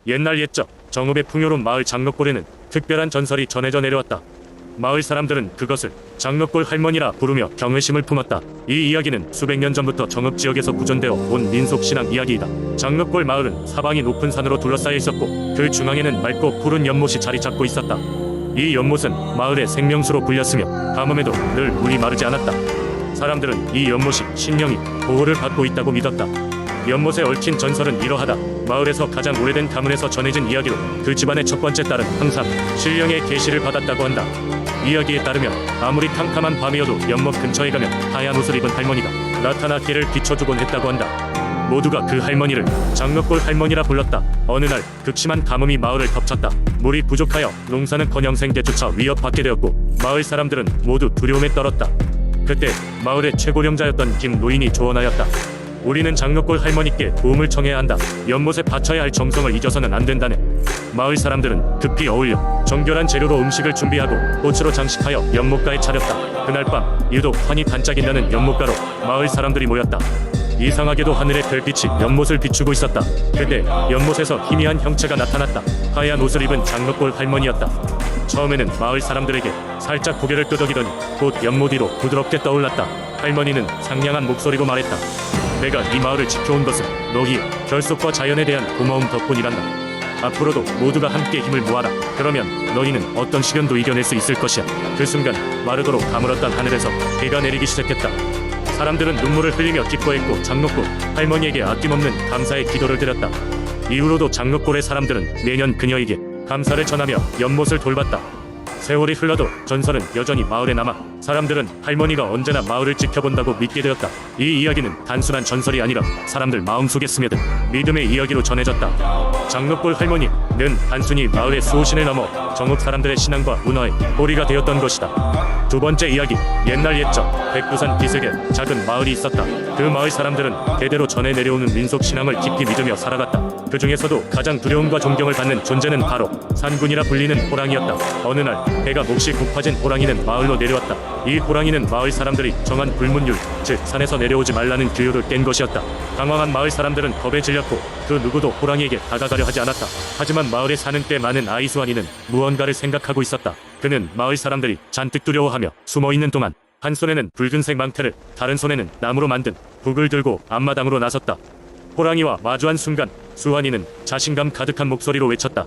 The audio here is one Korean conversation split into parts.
옛날 옛적 정읍의 풍요로운 마을 장록골에는 특별한 전설이 전해져 내려왔다. 마을 사람들은 그것을 장록골 할머니라 부르며 경외심을 품었다. 이 이야기는 수백 년 전부터 정읍 지역에서 구전되어 온 민속신앙 이야기이다. 장록골 마을은 사방이 높은 산으로 둘러싸여 있었고 그 중앙에는 맑고 푸른 연못이 자리 잡고 있었다. 이 연못은 마을의 생명수로 불렸으며 가뭄에도 늘 물이 마르지 않았다. 사람들은 이 연못이 신령히 보호를 받고 있다고 믿었다. 연못에 얽힌 전설은 이러하다. 마을에서 가장 오래된 가문에서 전해진 이야기로 그 집안의 첫 번째 딸은 항상 신령의 계시를 받았다고 한다. 이야기에 따르면 아무리 캄캄한 밤이어도 연못 근처에 가면 하얀 옷을 입은 할머니가 나타나 길을 비춰주곤 했다고 한다. 모두가 그 할머니를 장록골 할머니라 불렀다. 어느 날 극심한 가뭄이 마을을 덮쳤다. 물이 부족하여 농사는커녕 생계조차 위협받게 되었고 마을 사람들은 모두 두려움에 떨었다. 그때 마을의 최고령자였던 김 노인이 조언하였다. 우리는 장록골 할머니께 도움을 청해야 한다. 연못에 바쳐야 할 정성을 잊어서는 안 된다네. 마을 사람들은 급히 어울려 정결한 재료로 음식을 준비하고 꽃으로 장식하여 연못가에 차렸다. 그날 밤 유독 환히 반짝인다는 연못가로 마을 사람들이 모였다. 이상하게도 하늘의 별빛이 연못을 비추고 있었다. 그때 연못에서 희미한 형체가 나타났다. 하얀 옷을 입은 장록골 할머니였다. 처음에는 마을 사람들에게 살짝 고개를 끄덕이더니 곧 연못 위로 부드럽게 떠올랐다. 할머니는 상냥한 목소리로 말했다. 내가 이 마을을 지켜온 것은 너희의 결속과 자연에 대한 고마움 덕분이란다. 앞으로도 모두가 함께 힘을 모아라. 그러면 너희는 어떤 시련도 이겨낼 수 있을 것이야. 그 순간 마르도록 가물었던 하늘에서 비가 내리기 시작했다. 사람들은 눈물을 흘리며 기뻐했고 장록골 할머니에게 아낌없는 감사의 기도를 드렸다. 이후로도 장록골의 사람들은 매년 그녀에게 감사를 전하며 연못을 돌봤다. 세월이 흘러도 전설은 여전히 마을에 남아 사람들은 할머니가 언제나 마을을 지켜본다고 믿게 되었다. 이 이야기는 단순한 전설이 아니라 사람들 마음속에 스며든 믿음의 이야기로 전해졌다. 장록골 할머니는 단순히 마을의 수호신을 넘어 정읍 사람들의 신앙과 문화의 고리가 되었던 것이다. 두 번째 이야기. 옛날 옛적 백두산 비색에 작은 마을이 있었다. 그 마을 사람들은 대대로 전해 내려오는 민속신앙을 깊이 믿으며 살아갔다. 그 중에서도 가장 두려움과 존경을 받는 존재는 바로 산군이라 불리는 호랑이였다. 어느 날 배가 몹시 고파진 호랑이는 마을로 내려왔다. 이 호랑이는 마을 사람들이 정한 불문율, 즉 산에서 내려오지 말라는 규율을 깬 것이었다. 당황한 마을 사람들은 겁에 질렸고 그 누구도 호랑이에게 다가가려 하지 않았다. 하지만 마을에 사는 때 많은 아이 수환이는 무언가를 생각하고 있었다. 그는 마을 사람들이 잔뜩 두려워하며 숨어있는 동안 한 손에는 붉은색 망태를, 다른 손에는 나무로 만든 북을 들고 앞마당으로 나섰다. 호랑이와 마주한 순간 수환이는 자신감 가득한 목소리로 외쳤다.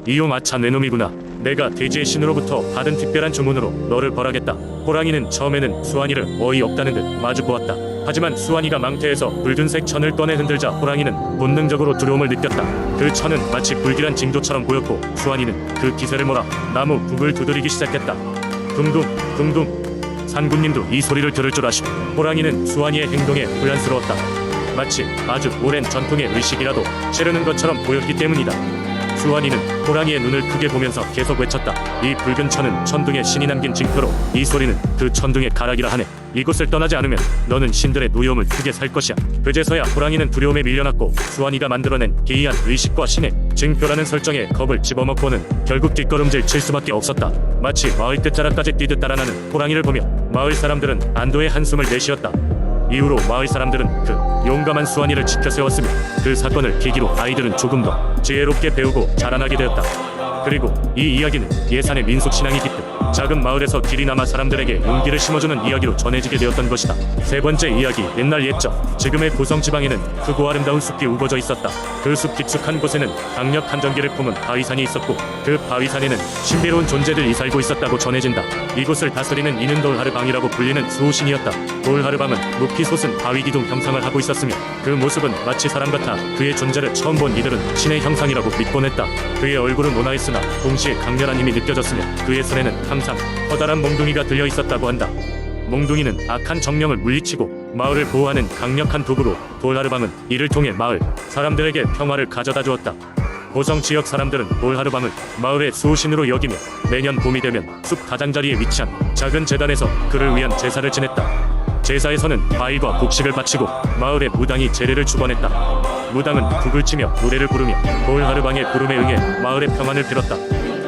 이용아차 내 놈이구나. 내가 대지의 신으로부터 받은 특별한 주문으로 너를 벌하겠다. 호랑이는 처음에는 수환이를 어이없다는 듯 마주보았다. 하지만 수환이가 망태에서 붉은색 천을 꺼내 흔들자 호랑이는 본능적으로 두려움을 느꼈다. 그 천은 마치 불길한 징조처럼 보였고 수환이는 그 기세를 몰아 나무 북을 두드리기 시작했다. 둥둥 둥둥. 산군님도 이 소리를 들을 줄 아시고 호랑이는 수환이의 행동에 불안스러웠다. 마치 아주 오랜 전통의 의식이라도 치르는 것처럼 보였기 때문이다. 수환이는 호랑이의 눈을 크게 보면서 계속 외쳤다. 이 붉은 천은 천둥의 신이 남긴 징표로 이 소리는 그 천둥의 가락이라 하네. 이곳을 떠나지 않으면 너는 신들의 노여움을 크게 살 것이야. 그제서야 호랑이는 두려움에 밀려났고 수환이가 만들어낸 기이한 의식과 신의 징표라는 설정에 겁을 집어먹고는 결국 뒷걸음질 칠 수밖에 없었다. 마치 마을 끝자락까지 뛰듯 달아나는 호랑이를 보며 마을 사람들은 안도의 한숨을 내쉬었다. 이후로 마을 사람들은 그 용감한 수환이를 지켜 세웠으며 그 사건을 계기로 아이들은 조금 더 지혜롭게 배우고 자라나게 되었다. 그리고 이 이야기는 예산의 민속신앙이 깃든 작은 마을에서 길이 남아 사람들에게 용기를 심어주는 이야기로 전해지게 되었던 것이다. 세 번째 이야기. 옛날 옛적 지금의 고성 지방에는 크고 아름다운 숲이 우거져 있었다. 그 숲 깊숙한 곳에는 강력한 전기를 품은 바위산이 있었고 그 바위산에는 신비로운 존재들이 살고 있었다고 전해진다. 이곳을 다스리는 이는 돌하르방이라고 불리는 수호신이었다. 돌하르방은 높이 솟은 바위 기둥 형상을 하고 있었으며 그 모습은 마치 사람 같아 그의 존재를 처음 본 이들은 신의 형상이라고 믿곤 했다. 그의 얼굴은 온화했으나 동시에 강렬한 힘이 느껴졌으며 그의 손에는 항상 커다란 몽둥이가 들려 있었다고 한다. 몽둥이는 악한 정령을 물리치고 마을을 보호하는 강력한 도구로 돌하르방은 이를 통해 마을 사람들에게 평화를 가져다 주었다. 고성 지역 사람들은 돌하르방을 마을의 수호신으로 여기며 매년 봄이 되면 숲 가장자리에 위치한 작은 제단에서 그를 위한 제사를 지냈다. 제사에서는 과일과 곡식을 바치고 마을의 무당이 제례를 주관했다. 무당은 북을 치며 노래를 부르며 돌하르방의 부름에 응해 마을의 평안을 빌었다.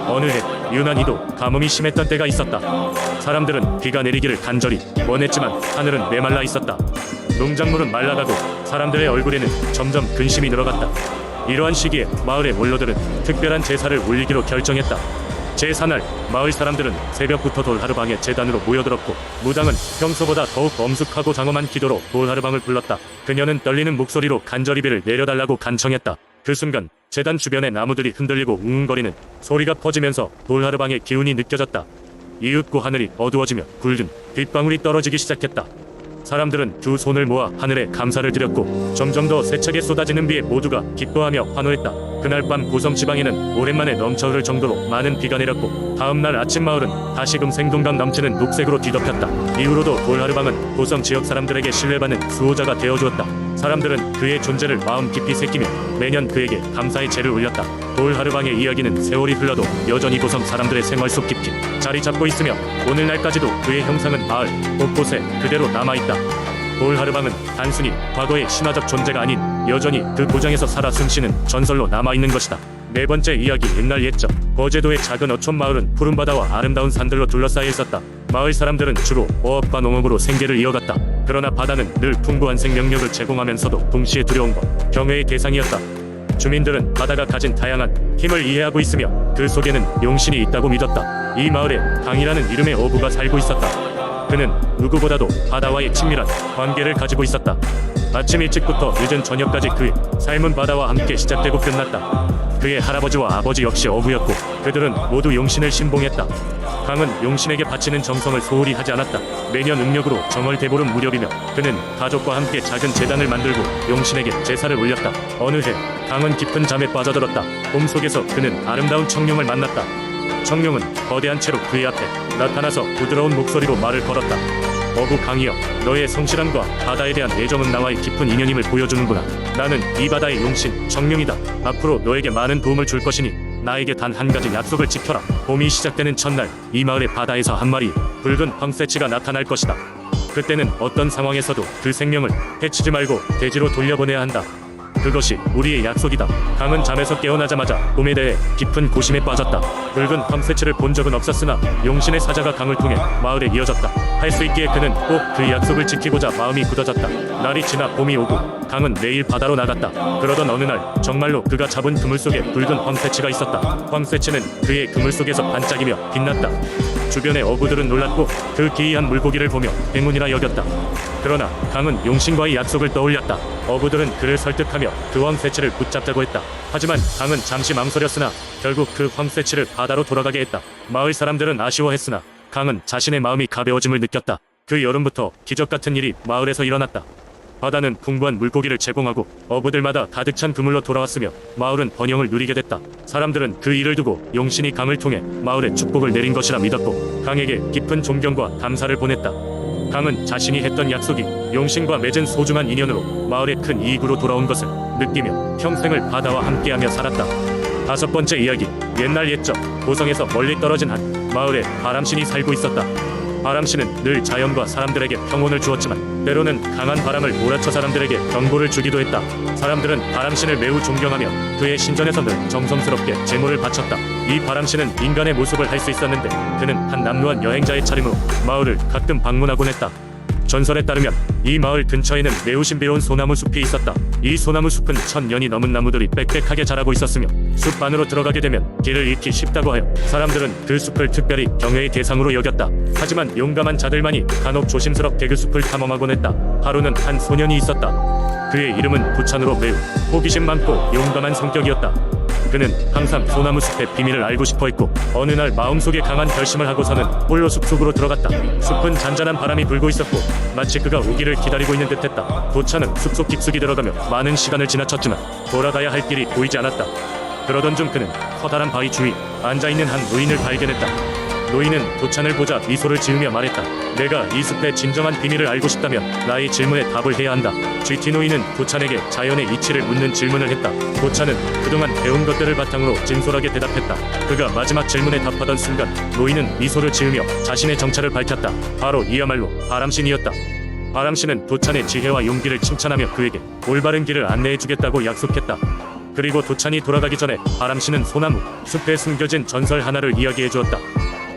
어느 해 유난히도 가뭄이 심했던 때가 있었다. 사람들은 비가 내리기를 간절히 원했지만 하늘은 메말라 있었다. 농작물은 말라가고 사람들의 얼굴에는 점점 근심이 늘어갔다. 이러한 시기에 마을의 원로들은 특별한 제사를 올리기로 결정했다. 제사날 마을 사람들은 새벽부터 돌하르방의 제단으로 모여들었고 무당은 평소보다 더욱 엄숙하고 장엄한 기도로 돌하르방을 불렀다. 그녀는 떨리는 목소리로 간절히 비를 내려달라고 간청했다. 그 순간 제단 주변의 나무들이 흔들리고 웅웅거리는 소리가 퍼지면서 돌하르방의 기운이 느껴졌다. 이윽고 하늘이 어두워지며 굵은 빗방울이 떨어지기 시작했다. 사람들은 두 손을 모아 하늘에 감사를 드렸고 점점 더 세차게 쏟아지는 비에 모두가 기뻐하며 환호했다. 그날 밤 고성 지방에는 오랜만에 넘쳐 흐를 정도로 많은 비가 내렸고 다음날 아침 마을은 다시금 생동감 넘치는 녹색으로 뒤덮였다. 이후로도 돌하르방은 고성 지역 사람들에게 신뢰받는 수호자가 되어주었다. 사람들은 그의 존재를 마음 깊이 새기며 매년 그에게 감사의 제를 올렸다. 돌하르방의 이야기는 세월이 흘러도 여전히 고성 사람들의 생활 속 깊이 자리 잡고 있으며 오늘날까지도 그의 형상은 마을 곳곳에 그대로 남아있다. 돌하르방은 단순히 과거의 신화적 존재가 아닌 여전히 그 고장에서 살아 숨쉬는 전설로 남아있는 것이다. 네 번째 이야기. 옛날 옛적 거제도의 작은 어촌 마을은 푸른 바다와 아름다운 산들로 둘러싸여 있었다. 마을 사람들은 주로 어업과 농업으로 생계를 이어갔다. 그러나 바다는 늘 풍부한 생명력을 제공하면서도 동시에 두려움과 경외의 대상이었다. 주민들은 바다가 가진 다양한 힘을 이해하고 있으며 그 속에는 용신이 있다고 믿었다. 이 마을에 강이라는 이름의 어부가 살고 있었다. 그는 누구보다도 바다와의 친밀한 관계를 가지고 있었다. 아침 일찍부터 늦은 저녁까지 그의 삶은 바다와 함께 시작되고 끝났다. 그의 할아버지와 아버지 역시 어부였고 그들은 모두 용신을 신봉했다. 강은 용신에게 바치는 정성을 소홀히 하지 않았다. 매년 음력으로 정월 대보름 무렵이며 그는 가족과 함께 작은 제단을 만들고 용신에게 제사를 올렸다. 어느 해 강은 깊은 잠에 빠져들었다. 꿈속에서 그는 아름다운 청룡을 만났다. 청룡은 거대한 채로 그의 앞에 나타나서 부드러운 목소리로 말을 걸었다. 어부 강이여, 너의 성실함과 바다에 대한 애정은 나와의 깊은 인연임을 보여주는구나. 나는 이 바다의 용신 청룡이다. 앞으로 너에게 많은 도움을 줄 것이니 나에게 단 한 가지 약속을 지켜라. 봄이 시작되는 첫날 이 마을의 바다에서 한 마리 붉은 황새치가 나타날 것이다. 그때는 어떤 상황에서도 그 생명을 해치지 말고 대지로 돌려보내야 한다. 그것이 우리의 약속이다. 강은 잠에서 깨어나자마자 꿈에 대해 깊은 고심에 빠졌다. 붉은 황새치를 본 적은 없었으나 용신의 사자가 강을 통해 마을에 이어졌다. 할 수 있기에 그는 꼭 그 약속을 지키고자 마음이 굳어졌다. 날이 지나 봄이 오고 강은 매일 바다로 나갔다. 그러던 어느 날 정말로 그가 잡은 그물 속에 붉은 황새치가 있었다. 황새치는 그의 그물 속에서 반짝이며 빛났다. 주변의 어부들은 놀랐고 그 기이한 물고기를 보며 행운이라 여겼다. 그러나 강은 용신과의 약속을 떠올렸다. 어부들은 그를 설득하며 그 황새치를 붙잡자고 했다. 하지만 강은 잠시 망설였으나 결국 그 황새치를 바다로 돌아가게 했다. 마을 사람들은 아쉬워했으나 강은 자신의 마음이 가벼워짐을 느꼈다. 그 여름부터 기적 같은 일이 마을에서 일어났다. 바다는 풍부한 물고기를 제공하고 어부들마다 가득 찬 그물로 돌아왔으며 마을은 번영을 누리게 됐다. 사람들은 그 일을 두고 용신이 강을 통해 마을에 축복을 내린 것이라 믿었고 강에게 깊은 존경과 감사를 보냈다. 강은 자신이 했던 약속이 용신과 맺은 소중한 인연으로 마을에 큰 이익으로 돌아온 것을 느끼며 평생을 바다와 함께하며 살았다. 다섯 번째 이야기. 옛날 옛적 고성에서 멀리 떨어진 한 마을에 바람신이 살고 있었다. 바람신은 늘 자연과 사람들에게 평온을 주었지만 때로는 강한 바람을 몰아쳐 사람들에게 경고를 주기도 했다. 사람들은 바람신을 매우 존경하며 그의 신전에서 늘 정성스럽게 제물을 바쳤다. 이 바람신은 인간의 모습을 할 수 있었는데 그는 한 남루한 여행자의 차림으로 마을을 가끔 방문하곤 했다. 전설에 따르면 이 마을 근처에는 매우 신비로운 소나무 숲이 있었다. 이 소나무 숲은 1000년이 넘은 나무들이 빽빽하게 자라고 있었으며 숲 안으로 들어가게 되면 길을 잃기 쉽다고 하여 사람들은 그 숲을 특별히 경외의 대상으로 여겼다. 하지만 용감한 자들만이 간혹 조심스럽게 그 숲을 탐험하곤 했다. 하루는 한 소년이 있었다. 그의 이름은 부찬으로 매우 호기심 많고 용감한 성격이었다. 그는 항상 소나무 숲의 비밀을 알고 싶어 했고 어느 날 마음속에 강한 결심을 하고서는 홀로 숲속으로 들어갔다. 숲은 잔잔한 바람이 불고 있었고 마치 그가 오기를 기다리고 있는 듯했다. 도차는 숲속 깊숙이 들어가며 많은 시간을 지나쳤지만 돌아가야 할 길이 보이지 않았다. 그러던 중 그는 커다란 바위 주위 앉아있는 한 노인을 발견했다. 노인은 도찬을 보자 미소를 지으며 말했다. 내가 이 숲의 진정한 비밀을 알고 싶다면 나의 질문에 답을 해야 한다. GT 노인은 도찬에게 자연의 이치를 묻는 질문을 했다. 도찬은 그동안 배운 것들을 바탕으로 진솔하게 대답했다. 그가 마지막 질문에 답하던 순간 노인은 미소를 지으며 자신의 정체를 밝혔다. 바로 이야말로 바람신이었다. 바람신은 도찬의 지혜와 용기를 칭찬하며 그에게 올바른 길을 안내해주겠다고 약속했다. 그리고 도찬이 돌아가기 전에 바람신은 소나무 숲에 숨겨진 전설 하나를 이야기해주었다.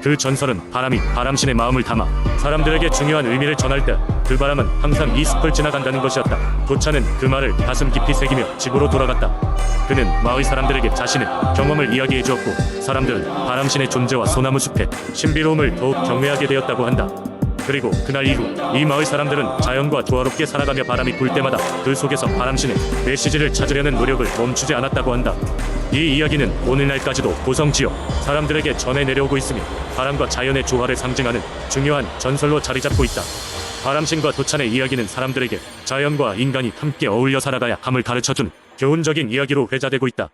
그 전설은 바람이 바람신의 마음을 담아 사람들에게 중요한 의미를 전할 때 그 바람은 항상 이 숲을 지나간다는 것이었다. 도차는 그 말을 가슴 깊이 새기며 집으로 돌아갔다. 그는 마을 사람들에게 자신의 경험을 이야기해 주었고 사람들은 바람신의 존재와 소나무 숲의 신비로움을 더욱 경외하게 되었다고 한다. 그리고 그날 이후 이 마을 사람들은 자연과 조화롭게 살아가며 바람이 불 때마다 그 속에서 바람신의 메시지를 찾으려는 노력을 멈추지 않았다고 한다. 이 이야기는 오늘날까지도 고성 지역 사람들에게 전해 내려오고 있으며 바람과 자연의 조화를 상징하는 중요한 전설로 자리 잡고 있다. 바람신과 도찬의 이야기는 사람들에게 자연과 인간이 함께 어울려 살아가야 함을 가르쳐주는 교훈적인 이야기로 회자되고 있다.